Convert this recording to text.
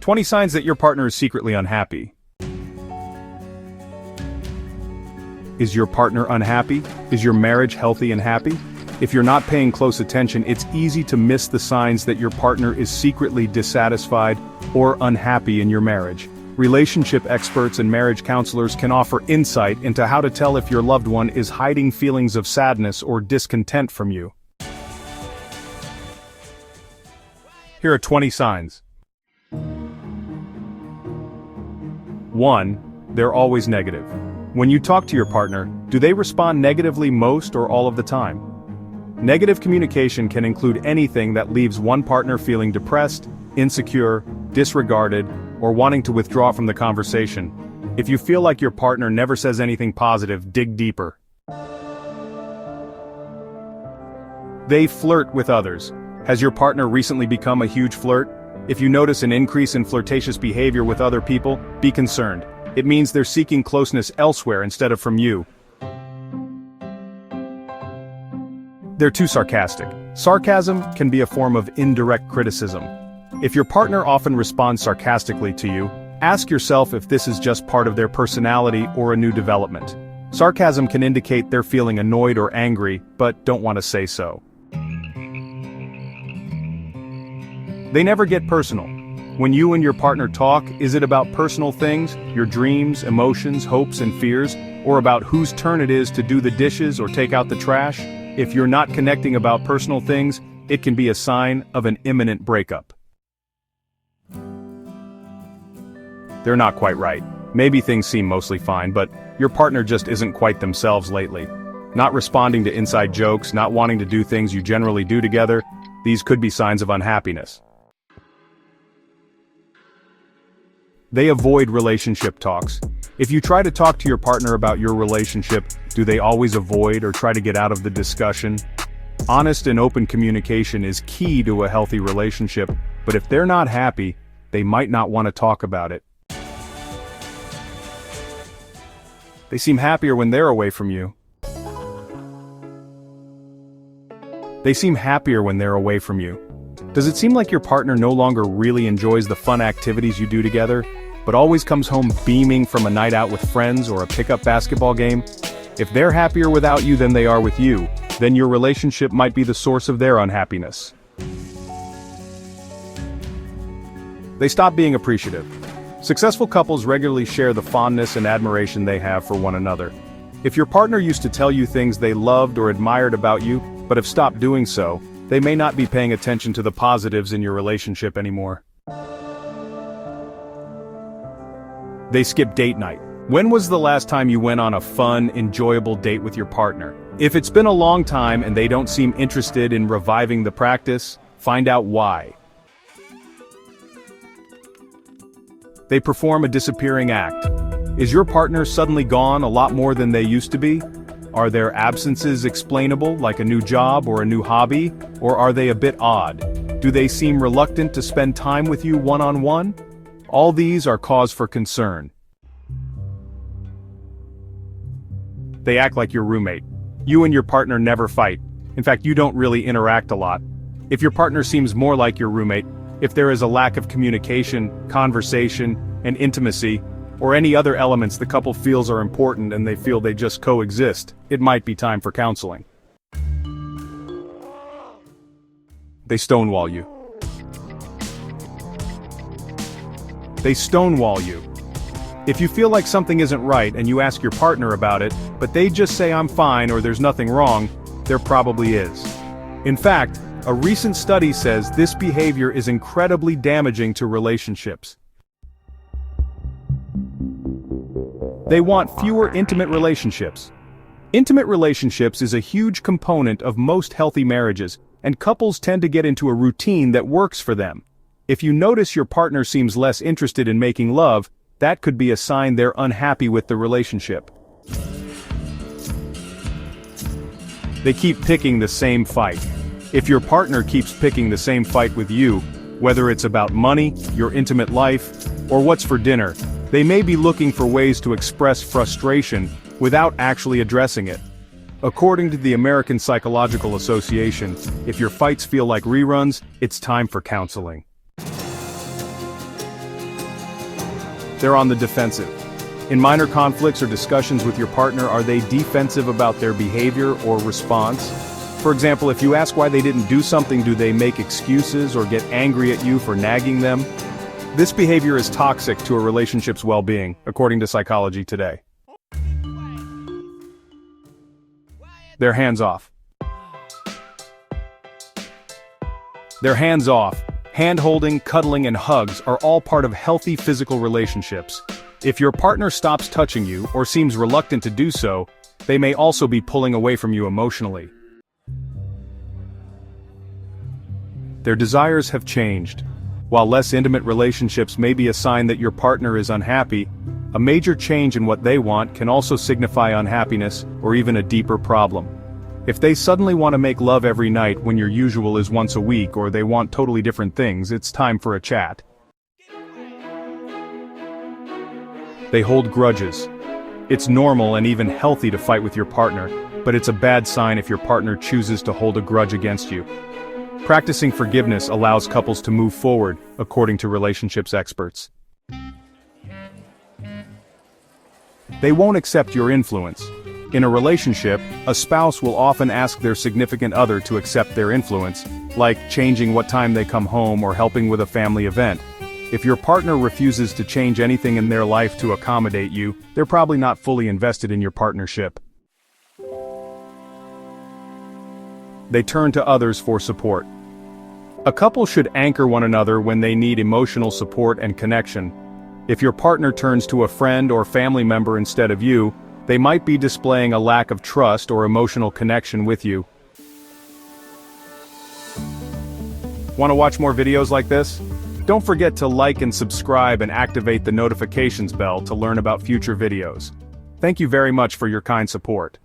20 signs that your partner is secretly unhappy. Is your partner unhappy? Is your marriage healthy and happy? If you're not paying close attention, it's easy to miss the signs that your partner is secretly dissatisfied or unhappy in your marriage. Relationship experts and marriage counselors can offer insight into how to tell if your loved one is hiding feelings of sadness or discontent from you. Here are 20 signs. 1. They're always negative. When you talk to your partner, do they respond negatively most or all of the time? Negative communication can include anything that leaves one partner feeling depressed, insecure, disregarded, or wanting to withdraw from the conversation. If you feel like your partner never says anything positive, dig deeper. They flirt with others. Has your partner recently become a huge flirt? If you notice an increase in flirtatious behavior with other people, be concerned. It means they're seeking closeness elsewhere instead of from you. They're too sarcastic. Sarcasm can be a form of indirect criticism. If your partner often responds sarcastically to you, ask yourself if this is just part of their personality or a new development. Sarcasm can indicate they're feeling annoyed or angry, but don't want to say so. They never get personal. When you and your partner talk, is it about personal things, your dreams, emotions, hopes, and fears, or about whose turn it is to do the dishes or take out the trash? If you're not connecting about personal things, it can be a sign of an imminent breakup. They're not quite right. Maybe things seem mostly fine, but your partner just isn't quite themselves lately. Not responding to inside jokes, not wanting to do things you generally do together, these could be signs of unhappiness. They avoid relationship talks. If you try to talk to your partner about your relationship, do they always avoid or try to get out of the discussion? Honest and open communication is key to a healthy relationship, but if they're not happy, they might not want to talk about it. They seem happier when they're away from you. They seem happier when they're away from you. Does it seem like your partner no longer really enjoys the fun activities you do together, but always comes home beaming from a night out with friends or a pickup basketball game? If they're happier without you than they are with you, then your relationship might be the source of their unhappiness. They stop being appreciative. Successful couples regularly share the fondness and admiration they have for one another. If your partner used to tell you things they loved or admired about you, but have stopped doing so, they may not be paying attention to the positives in your relationship anymore. They skip date night. When was the last time you went on a fun, enjoyable date with your partner? If it's been a long time and they don't seem interested in reviving the practice, find out why. They perform a disappearing act. Is your partner suddenly gone a lot more than they used to be? Are their absences explainable, like a new job or a new hobby, or are they a bit odd? Do they seem reluctant to spend time with you one-on-one? All these are cause for concern. They act like your roommate. You and your partner never fight. In fact, you don't really interact a lot. If your partner seems more like your roommate, if there is a lack of communication, conversation, and intimacy, or any other elements the couple feels are important and they feel they just coexist, it might be time for counseling. They stonewall you. They stonewall you. If you feel like something isn't right and you ask your partner about it, but they just say I'm fine or there's nothing wrong, there probably is. In fact, a recent study says this behavior is incredibly damaging to relationships. They want fewer intimate relationships. Intimate relationships is a huge component of most healthy marriages, and couples tend to get into a routine that works for them. If you notice your partner seems less interested in making love, that could be a sign they're unhappy with the relationship. They keep picking the same fight. If your partner keeps picking the same fight with you, whether it's about money, your intimate life, or what's for dinner, they may be looking for ways to express frustration without actually addressing it. According to the American Psychological Association, if your fights feel like reruns, it's time for counseling. They're on the defensive. In minor conflicts or discussions with your partner, are they defensive about their behavior or response? For example, if you ask why they didn't do something, do they make excuses or get angry at you for nagging them? This behavior is toxic to a relationship's well-being, according to Psychology Today. They're hands-off. They're hands-off. Hand-holding, cuddling, and hugs are all part of healthy physical relationships. If your partner stops touching you or seems reluctant to do so, they may also be pulling away from you emotionally. Their desires have changed. While less intimate relationships may be a sign that your partner is unhappy, a major change in what they want can also signify unhappiness or even a deeper problem. If they suddenly want to make love every night when your usual is once a week, or they want totally different things, it's time for a chat. They hold grudges. It's normal and even healthy to fight with your partner, but it's a bad sign if your partner chooses to hold a grudge against you. Practicing forgiveness allows couples to move forward, according to relationships experts. They won't accept your influence. In a relationship, a spouse will often ask their significant other to accept their influence, like changing what time they come home or helping with a family event. If your partner refuses to change anything in their life to accommodate you, they're probably not fully invested in your partnership. They turn to others for support. A couple should anchor one another when they need emotional support and connection. If your partner turns to a friend or family member instead of you, they might be displaying a lack of trust or emotional connection with you. Want to watch more videos like this? Don't forget to like and subscribe and activate the notifications bell to learn about future videos. Thank you very much for your kind support.